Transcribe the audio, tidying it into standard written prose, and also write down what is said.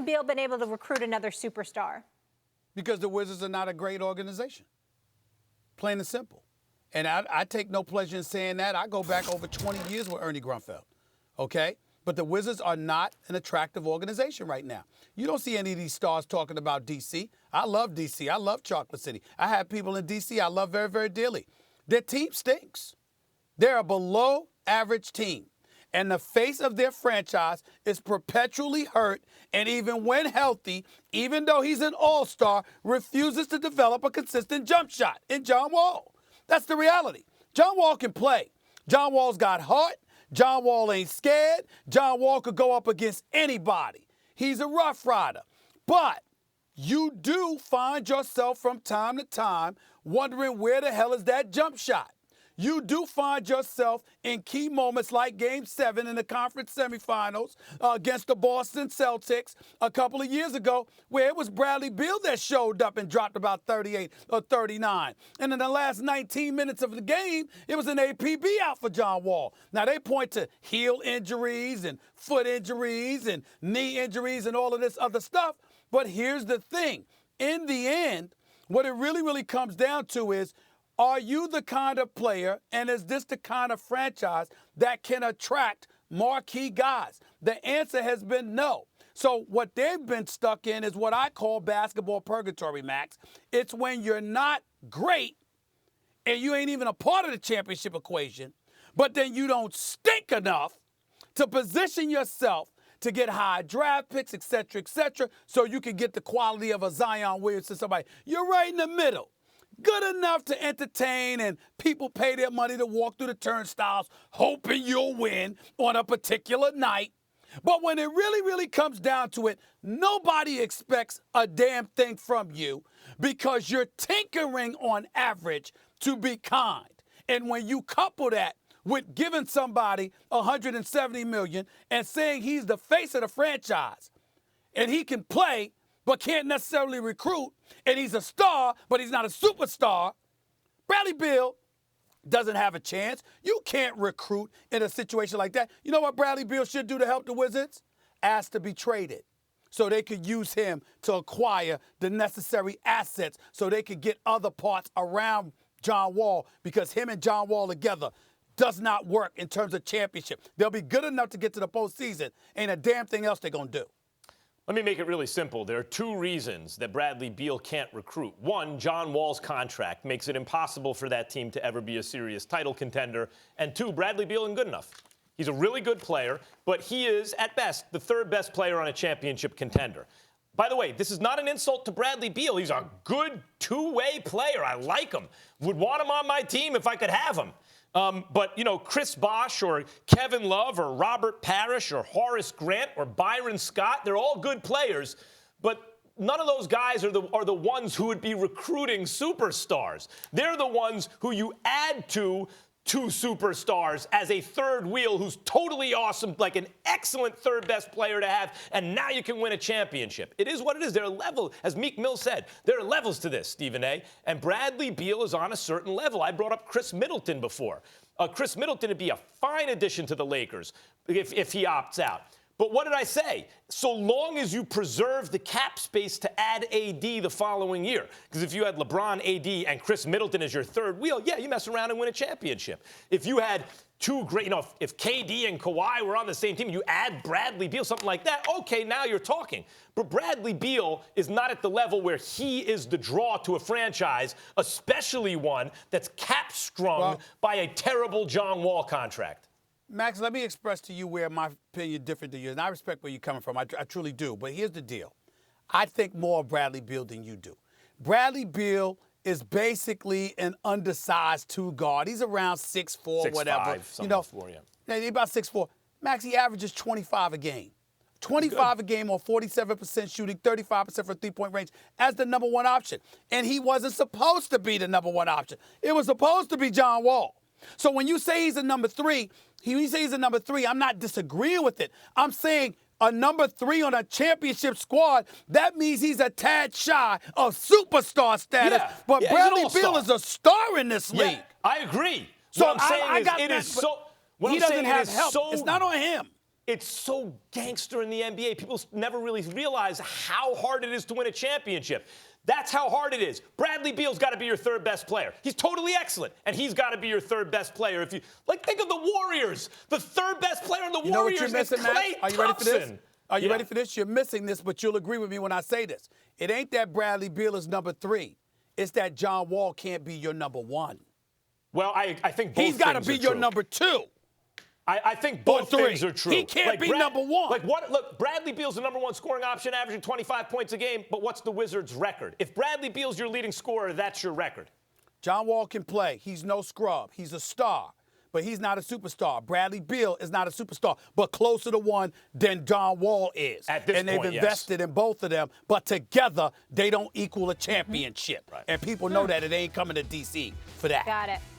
hasn't Beal been able to recruit another superstar? Because the Wizards are not a great organization. Plain and simple. And I take no pleasure in saying that. I go back over 20 years with Ernie Grunfeld, okay? But the Wizards are not an attractive organization right now. You don't see any of these stars talking about D.C. I love D.C. I love Chocolate City. I have people in D.C. I love very, very dearly. Their team stinks. They're a below-average team. And the face of their franchise is perpetually hurt, and even when healthy, even though he's an all-star, refuses to develop a consistent jump shot in John Wall. That's the reality. John Wall can play. John Wall's got heart. John Wall ain't scared. John Wall could go up against anybody. He's a rough rider. But you do find yourself from time to time wondering where the hell is that jump shot. You do find yourself in key moments like Game 7 in the conference semifinals against the Boston Celtics a couple of years ago, where it was Bradley Beal that showed up and dropped about 38 or 39. And in the last 19 minutes of the game, it was an APB out for John Wall. Now, they point to heel injuries and foot injuries and knee injuries and all of this other stuff. But here's the thing. In the end, what it really, really comes down to is, are you the kind of player, and is this the kind of franchise that can attract marquee guys? The answer has been no. So what they've been stuck in is what I call basketball purgatory, Max. It's when you're not great and you ain't even a part of the championship equation, but then you don't stink enough to position yourself to get high draft picks, et cetera, so you can get the quality of a Zion Williamson, somebody. You're right in the middle. Good enough to entertain, and people pay their money to walk through the turnstiles hoping you'll win on a particular night. But when it really, really comes down to it, nobody expects a damn thing from you because you're tinkering on average to be kind. And when you couple that with giving somebody $170 million and saying he's the face of the franchise and he can play but can't necessarily recruit, and he's a star, but he's not a superstar, Bradley Beal doesn't have a chance. You can't recruit in a situation like that. You know what Bradley Beal should do to help the Wizards? Ask to be traded so they could use him to acquire the necessary assets so they could get other parts around John Wall, because him and John Wall together does not work in terms of championship. They'll be good enough to get to the postseason. Ain't a damn thing else they're going to do. Let me make it really simple. There are two reasons that Bradley Beal can't recruit. One, John Wall's contract makes it impossible for that team to ever be a serious title contender. And two, Bradley Beal isn't good enough. He's a really good player, but he is, at best, the third best player on a championship contender. By the way, this is not an insult to Bradley Beal. He's a good two-way player. I like him. Would want him on my team if I could have him. But, you know, Chris Bosh or Kevin Love or Robert Parrish or Horace Grant or Byron Scott, they're all good players. But none of those guys are the ones who would be recruiting superstars. They're the ones who you add to two superstars as a third wheel who's totally awesome, like an excellent third best player to have, and now you can win a championship. It is what it is. There are levels, as Meek Mill said, there are levels to this, Stephen A. And Bradley Beal is on a certain level. I brought up Chris Middleton before. Chris Middleton would be a fine addition to the Lakers if he opts out. But what did I say? So long as you preserve the cap space to add AD the following year. Because if you had LeBron, AD, and Chris Middleton as your third wheel, yeah, you mess around and win a championship. If you had two great, you know, if KD and Kawhi were on the same team, you add Bradley Beal, something like that, okay, now you're talking. But Bradley Beal is not at the level where he is the draw to a franchise, especially one that's cap-strung by a terrible John Wall contract. Max, let me express to you where my opinion is different than yours. And I respect where you're coming from. I truly do. But here's the deal. I think more of Bradley Beal than you do. Bradley Beal is basically an undersized two guard. He's around 6'4", whatever. 6'5", you know, 4, yeah. He's about 6'4". Max, he averages 25 a game. 25 a game on 47% shooting, 35% for three-point range as the number one option. And he wasn't supposed to be the number one option. It was supposed to be John Wall. So when you say he's a number three, I'm not disagreeing with it. I'm saying a number three on a championship squad, that means he's a tad shy of superstar status. Yeah. But Yeah, Bradley Beal is a star in this league. I agree. So what I'm saying is it is so. He doesn't have help. It's not on him. it's so gangster in the NBA. People never really realize how hard it is to win a championship. That's how hard it is. Bradley Beal's got to be your third best player. He's totally excellent, and he's got to be your third best player. If you think of the Warriors, the third best player in the You know what Warriors you're missing, is Matt? Klay Are you ready for this? Thompson. Are you ready for this? You're missing this, but you'll agree with me when I say this. It ain't that Bradley Beal is number 3. It's that John Wall can't be your number 1. Well, I think both He's got to things be are your true. number 2. I think both things are true. He can't be number 1. Look, Bradley Beal's the number 1 scoring option, averaging 25 points a game, but what's the Wizards' record? If Bradley Beal's your leading scorer, that's your record. John Wall can play. He's no scrub. He's a star, but he's not a superstar. Bradley Beal is not a superstar, but closer to one than John Wall is. At this and they've point, invested in both of them, but together they don't equal a championship. Right. And people know that it ain't coming to D.C. for that. Got it.